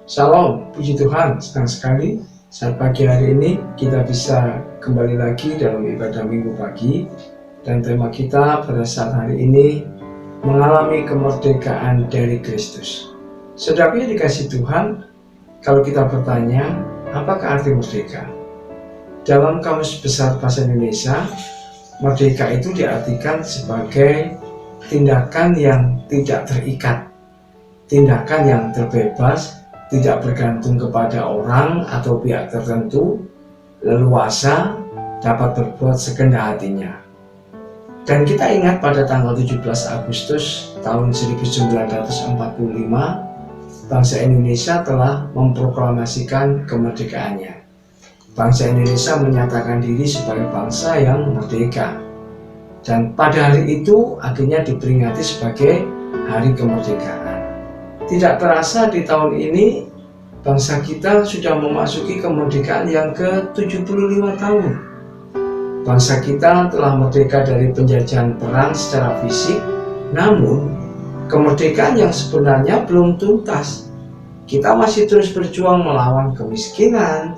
Shalom, puji Tuhan, senang sekali saat pagi hari ini kita bisa kembali lagi dalam ibadah minggu pagi. Dan tema kita pada saat hari ini mengalami kemerdekaan dari Kristus. Saudara yang dikasih Tuhan, kalau kita bertanya, apakah arti merdeka? Dalam Kamus Besar Bahasa Indonesia, merdeka itu diartikan sebagai tindakan yang tidak terikat, tindakan yang terbebas, tidak bergantung kepada orang atau pihak tertentu, leluasa, dapat berbuat sekendak hatinya. Dan kita ingat pada tanggal 17 Agustus tahun 1945, bangsa Indonesia telah memproklamasikan kemerdekaannya. Bangsa Indonesia menyatakan diri sebagai bangsa yang merdeka. Dan pada hari itu akhirnya diperingati sebagai Hari Kemerdekaan. Tidak terasa di tahun ini bangsa kita sudah memasuki kemerdekaan yang ke-75 tahun. Bangsa kita telah merdeka dari penjajahan perang secara fisik, namun kemerdekaan yang sebenarnya belum tuntas. Kita masih terus berjuang melawan kemiskinan,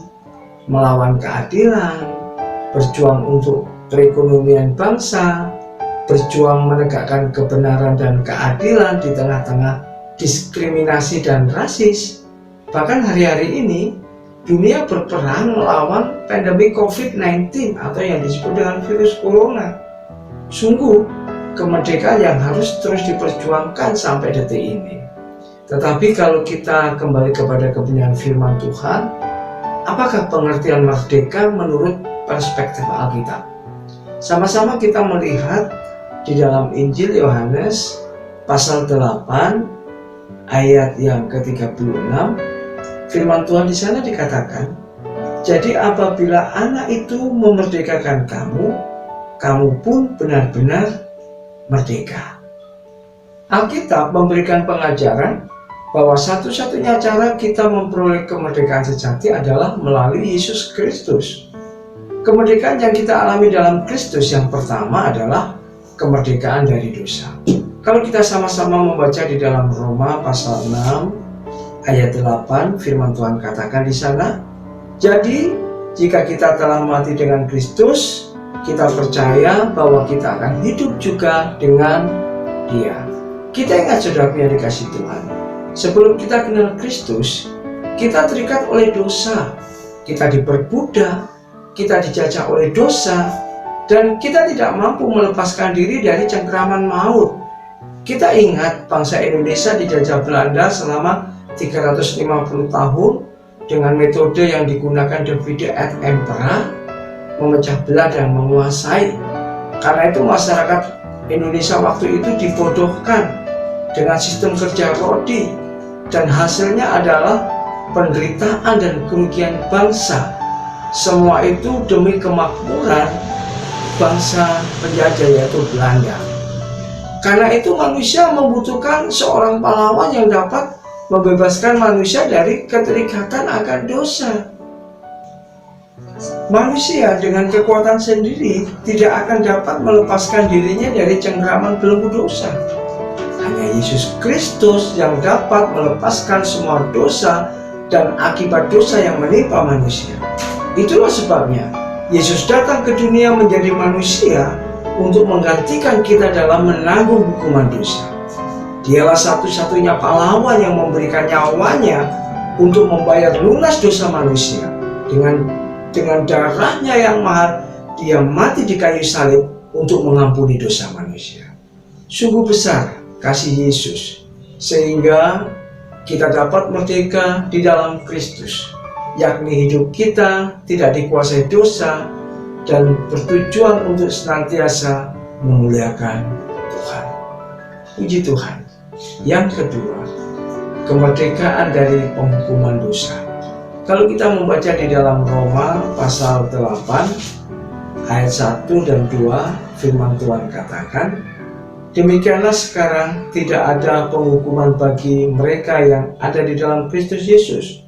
melawan keadilan, berjuang untuk perekonomian bangsa, berjuang menegakkan kebenaran dan keadilan di tengah-tengah diskriminasi dan rasis. Bahkan hari-hari ini dunia berperang melawan pandemi COVID-19 atau yang disebut dengan virus corona. Sungguh kemerdekaan yang harus terus diperjuangkan sampai detik ini. Tetapi kalau kita kembali kepada kebenaran firman Tuhan, apakah pengertian merdeka menurut perspektif Alkitab? Sama-sama kita melihat di dalam Injil Yohanes pasal 8 ayat yang ke-36, firman Tuhan di sana dikatakan, "Jadi apabila Anak itu memerdekakan kamu, kamu pun benar-benar merdeka." Alkitab memberikan pengajaran bahwa satu-satunya cara kita memperoleh kemerdekaan sejati adalah melalui Yesus Kristus. Kemerdekaan yang kita alami dalam Kristus yang pertama adalah kemerdekaan dari dosa. Kalau kita sama-sama membaca di dalam Roma pasal 6 ayat 8, firman Tuhan katakan di sana, "Jadi jika kita telah mati dengan Kristus, kita percaya bahwa kita akan hidup juga dengan Dia." Kita ingat saudara yang dikasih Tuhan, sebelum kita kenal Kristus, kita terikat oleh dosa, kita diperbudak, kita dijajah oleh dosa, dan kita tidak mampu melepaskan diri dari cengkraman maut. Kita ingat bangsa Indonesia dijajah Belanda selama 350 tahun dengan metode yang digunakan divide et impera, memecah belah dan menguasai. Karena itu masyarakat Indonesia waktu itu dibodohkan dengan sistem kerja rodi, dan hasilnya adalah penderitaan dan kerugian bangsa. Semua itu demi kemakmuran bangsa penjajah yaitu Belanda. Karena itu manusia membutuhkan seorang pahlawan yang dapat membebaskan manusia dari keterikatan akan dosa. Manusia dengan kekuatan sendiri tidak akan dapat melepaskan dirinya dari cengkraman belenggu dosa. Hanya Yesus Kristus yang dapat melepaskan semua dosa dan akibat dosa yang menimpa manusia. Itulah sebabnya Yesus datang ke dunia menjadi manusia untuk menggantikan kita dalam menanggung hukuman dosa. Dialah satu-satunya pahlawan yang memberikan nyawanya untuk membayar lunas dosa manusia. Dengan darahnya yang mahal, Dia mati di kayu salib untuk mengampuni dosa manusia. Sungguh besar kasih Yesus, sehingga kita dapat merdeka di dalam Kristus, yakni hidup kita tidak dikuasai dosa dan bertujuan untuk senantiasa memuliakan Tuhan. Puji Tuhan. Yang kedua, kemerdekaan dari penghukuman dosa. Kalau kita membaca di dalam Roma pasal 8 ayat 1 dan 2, firman Tuhan katakan, "Demikianlah sekarang tidak ada penghukuman bagi mereka yang ada di dalam Kristus Yesus.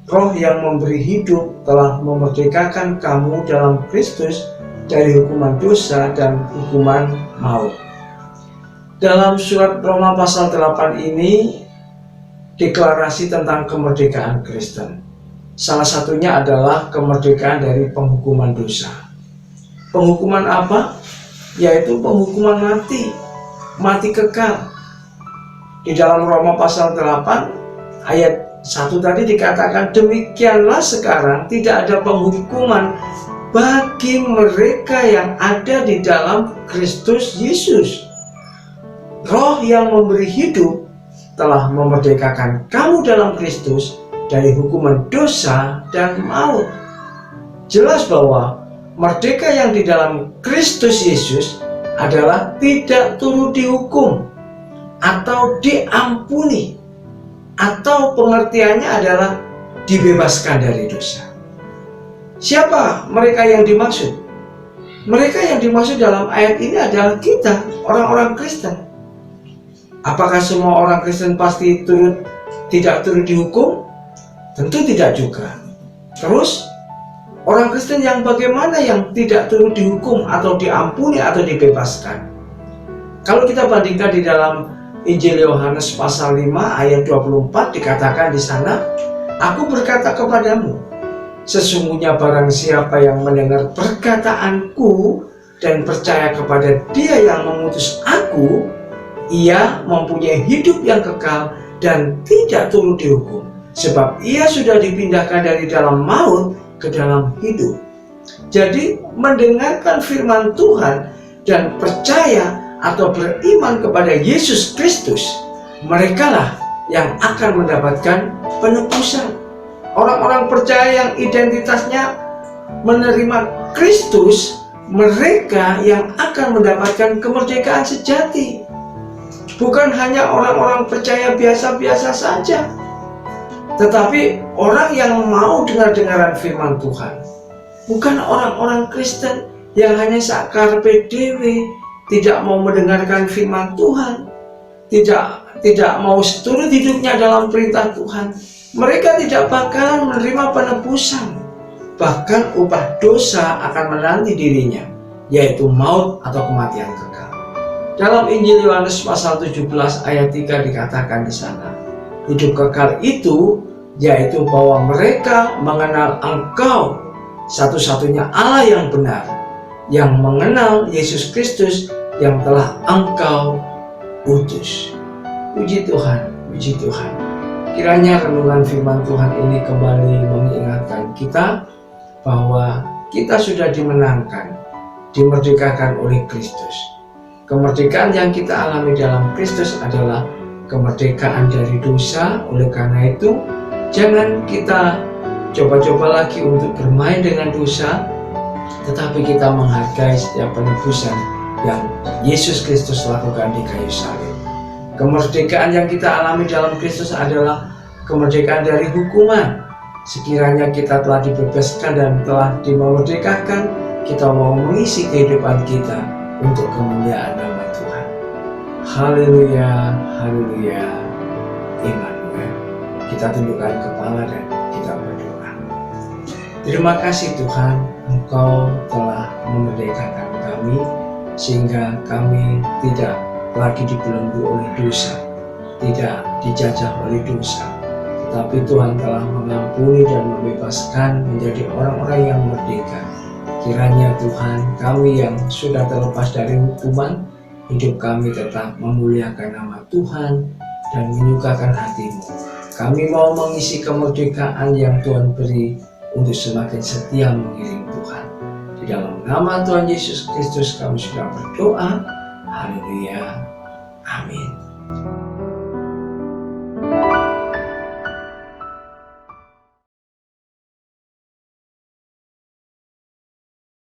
Roh yang memberi hidup telah memerdekakan kamu dalam Kristus dari hukuman dosa dan hukuman maut." Dalam surat Roma pasal 8 ini deklarasi tentang kemerdekaan Kristen. Salah satunya adalah kemerdekaan dari penghukuman dosa. Penghukuman apa? Yaitu penghukuman mati, mati kekal. Di dalam Roma pasal 8 ayat 1 tadi dikatakan, demikianlah sekarang tidak ada penghukuman bagi mereka yang ada di dalam Kristus Yesus. Roh yang memberi hidup telah memerdekakan kamu dalam Kristus dari hukuman dosa dan maut. Jelas bahwa merdeka yang di dalam Kristus Yesus adalah tidak turut dihukum atau diampuni, atau pengertiannya adalah dibebaskan dari dosa. Siapa mereka yang dimaksud? Mereka yang dimaksud dalam ayat ini adalah kita, orang-orang Kristen. Apakah semua orang Kristen pasti tidak turut dihukum? Tentu tidak juga. Terus, orang Kristen yang bagaimana yang tidak turut dihukum atau diampuni atau dibebaskan? Kalau kita bandingkan di dalam Injil Yohanes pasal 5 ayat 24 dikatakan di sana, aku berkata kepadamu, sesungguhnya barang siapa yang mendengar perkataanku dan percaya kepada Dia yang mengutus aku, ia mempunyai hidup yang kekal dan tidak turut dihukum. Sebab ia sudah dipindahkan dari dalam maut ke dalam hidup. Jadi mendengarkan firman Tuhan dan percaya atau beriman kepada Yesus Kristus, merekalah yang akan mendapatkan penebusan. Orang-orang percaya yang identitasnya menerima Kristus, mereka yang akan mendapatkan kemerdekaan sejati. Bukan hanya orang-orang percaya biasa-biasa saja, tetapi orang yang mau dengar-dengaran firman Tuhan. Bukan orang-orang Kristen yang hanya sakarpe dewe, tidak mau mendengarkan firman Tuhan, tidak mau seturut hidupnya dalam perintah Tuhan. Mereka tidak bakalan menerima penebusan. Bahkan upah dosa akan menanti dirinya, yaitu maut atau kematian kekal. Dalam Injil Yohanes pasal 17 ayat 3 dikatakan di sana, hidup kekal itu yaitu bahwa mereka mengenal Engkau, satu-satunya Allah yang benar, yang mengenal Yesus Kristus yang telah Engkau utus. Puji Tuhan, puji Tuhan. Kiranya renungan firman Tuhan ini kembali mengingatkan kita bahwa kita sudah dimenangkan, dimerdekakan oleh Kristus. Kemerdekaan yang kita alami dalam Kristus adalah kemerdekaan dari dosa. Oleh karena itu, jangan kita coba-coba lagi untuk bermain dengan dosa, tetapi kita menghargai setiap penebusan yang Yesus Kristus lakukan di kayu salib. Kemerdekaan yang kita alami dalam Kristus adalah kemerdekaan dari hukuman. Sekiranya kita telah dibebaskan dan telah dimerdekakan, kita mau mengisi kehidupan kita untuk kemuliaan nama Tuhan. Haleluya, haleluya, Immanuel. Kita tundukkan kepala dan kita berdoa. Terima kasih Tuhan, Engkau telah memerdekakan kami sehingga kami tidak lagi dibelenggu oleh dosa, tidak dijajah oleh dosa, tetapi Tuhan telah mengampuni dan membebaskan menjadi orang-orang yang merdeka. Kiranya Tuhan, kami yang sudah terlepas dari hukuman, hidup kami tetap memuliakan nama Tuhan dan menyukakan hati-Mu. Kami mau mengisi kemerdekaan yang Tuhan beri untuk semakin setia mengiring Tuhan. Di dalam nama Tuhan Yesus Kristus kami sudah berdoa. Haleluya. Amin.